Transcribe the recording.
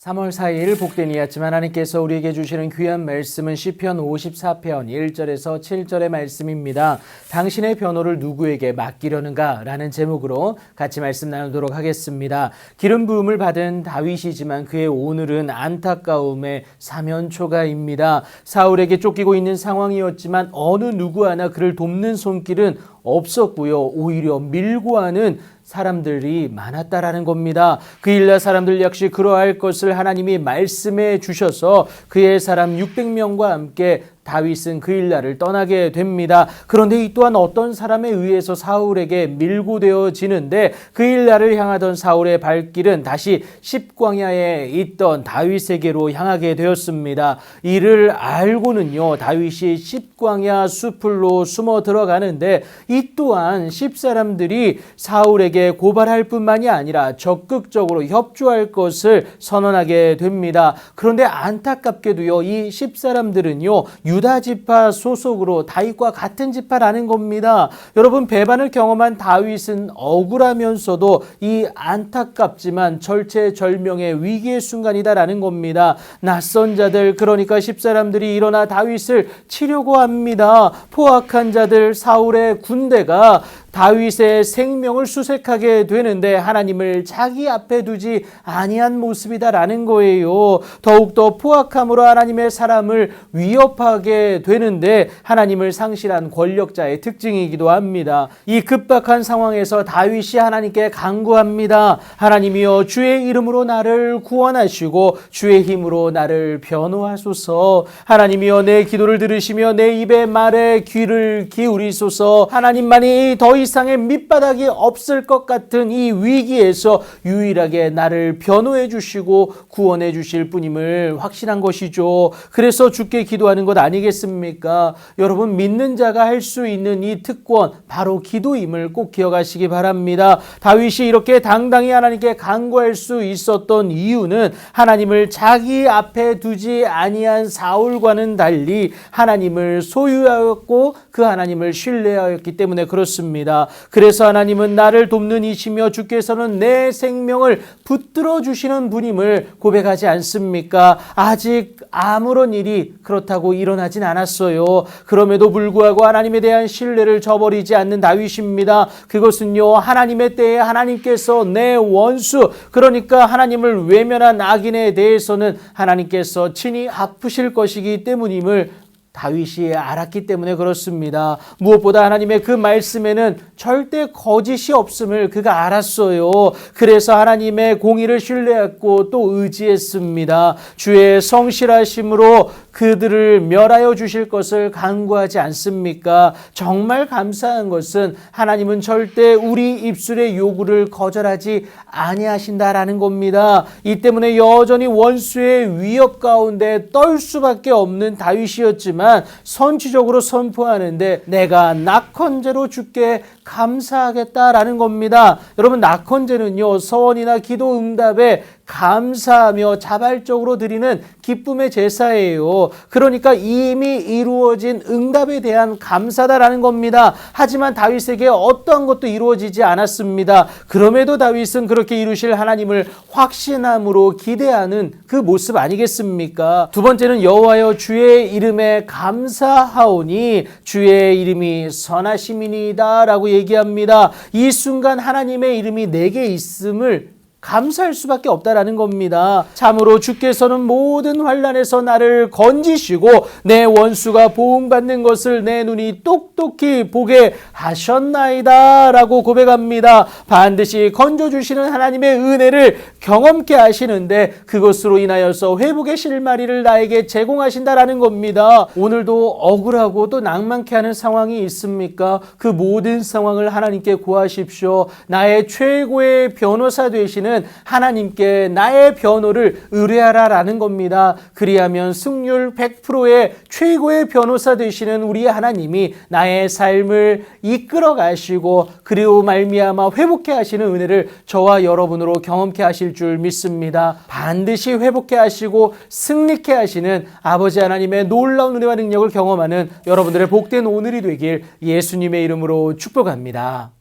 3월 4일 복된 이 아침 하나님께서 우리에게 주시는 귀한 말씀은 시편 54편 1절에서 7절의 말씀입니다. 당신의 변호를 누구에게 맡기려는가? 라는 제목으로 같이 말씀 나누도록 하겠습니다. 기름 부음을 받은 다윗이지만 그의 오늘은 안타까움의 사면초가입니다. 사울에게 쫓기고 있는 상황이었지만 어느 누구 하나 그를 돕는 손길은 없었고요. 오히려 밀고 하는 사람들이 많았다라는 겁니다. 그 일날 사람들 역시 그러할 것을 하나님이 말씀해 주셔서 그의 사람 600명과 함께 다윗은 그 일날을 떠나게 됩니다. 그런데 이 또한 어떤 사람에 의해서 사울에게 밀고 되어지는데 그 일날을 향하던 사울의 발길은 다시 십광야에 있던 다윗에게로 향하게 되었습니다. 이를 알고는요, 다윗이 십광야 수풀로 숨어 들어가는데 이 또한 십사람들이 사울에게 고발할 뿐만이 아니라 적극적으로 협조할 것을 선언하게 됩니다. 그런데 안타깝게도요, 이 십사람들은요, 유다 지파 소속으로 다윗과 같은 지파라는 겁니다. 여러분, 배반을 경험한 다윗은 억울하면서도 이 안타깝지만 절체절명의 위기의 순간이다라는 겁니다. 낯선 자들, 그러니까 십사람들이 일어나 다윗을 치려고 합니다. 포악한 자들, 사울의 군대가 다윗의 생명을 수색하게 되는데 하나님을 자기 앞에 두지 아니한 모습이다라는 거예요. 더욱더 포악함으로 하나님의 사람을 위협하게 되는데 하나님을 상실한 권력자의 특징이기도 합니다. 이 급박한 상황에서 다윗이 하나님께 간구합니다. 하나님이여, 주의 이름으로 나를 구원하시고 주의 힘으로 나를 변호하소서. 하나님이여, 내 기도를 들으시며 내 입의 말에 귀를 기울이소서. 하나님만이 더 이상의 밑바닥이 없을 것 같은 이 위기에서 유일하게 나를 변호해 주시고 구원해 주실 분임을 확신한 것이죠. 그래서 주께 기도하는 것 아니겠습니까? 여러분, 믿는 자가 할 수 있는 이 특권, 바로 기도임을 꼭 기억하시기 바랍니다. 다윗이 이렇게 당당히 하나님께 간구할 수 있었던 이유는 하나님을 자기 앞에 두지 아니한 사울과는 달리 하나님을 소유하였고 그 하나님을 신뢰하였기 때문에 그렇습니다. 그래서 하나님은 나를 돕는 이시며 주께서는 내 생명을 붙들어 주시는 분임을 고백하지 않습니까? 아직 아무런 일이 그렇다고 일어나진 않았어요. 그럼에도 불구하고 하나님에 대한 신뢰를 저버리지 않는 다윗입니다. 그것은요, 하나님의 때에 하나님께서 내 원수, 그러니까 하나님을 외면한 악인에 대해서는 하나님께서 친히 아프실 것이기 때문임을 다윗이 알았기 때문에 그렇습니다. 무엇보다 하나님의 그 말씀에는 절대 거짓이 없음을 그가 알았어요. 그래서 하나님의 공의를 신뢰했고 또 의지했습니다. 주의 성실하심으로 그들을 멸하여 주실 것을 간구하지 않습니까? 정말 감사한 것은 하나님은 절대 우리 입술의 요구를 거절하지 아니하신다라는 겁니다. 이 때문에 여전히 원수의 위협 가운데 떨 수밖에 없는 다윗이었지만 선취적으로 선포하는데 내가 낙헌제로 주께 감사하겠다라는 겁니다. 여러분, 낙헌제는요, 서원이나 기도 응답에 감사하며 자발적으로 드리는 기쁨의 제사예요. 그러니까 이미 이루어진 응답에 대한 감사다라는 겁니다. 하지만 다윗에게 어떠한 것도 이루어지지 않았습니다. 그럼에도 다윗은 그렇게 이루실 하나님을 확신함으로 기대하는 그 모습 아니겠습니까? 두 번째는 여호와여, 주의 이름에 감사하오니 주의 이름이 선하심이니이다 라고 얘기합니다. 이 순간 하나님의 이름이 내게 있음을 감사할 수밖에 없다라는 겁니다. 참으로 주께서는 모든 환난에서 나를 건지시고 내 원수가 보응받는 것을 내 눈이 똑똑히 보게 하셨나이다 라고 고백합니다. 반드시 건져주시는 하나님의 은혜를 경험케 하시는데 그것으로 인하여서 회복의 실마리를 나에게 제공하신다라는 겁니다. 오늘도 억울하고 또 낭만케 하는 상황이 있습니까? 그 모든 상황을 하나님께 구하십시오. 나의 최고의 변호사 되시는 하나님께 나의 변호를 의뢰하라라는 겁니다. 그리하면 승률 100%의 최고의 변호사 되시는 우리 하나님이 나의 삶을 이끌어 가시고 그리고 말미암아 회복케 하시는 은혜를 저와 여러분으로 경험케 하실 줄 믿습니다. 반드시 회복케 하시고 승리케 하시는 아버지 하나님의 놀라운 은혜와 능력을 경험하는 여러분들의 복된 오늘이 되길 예수님의 이름으로 축복합니다.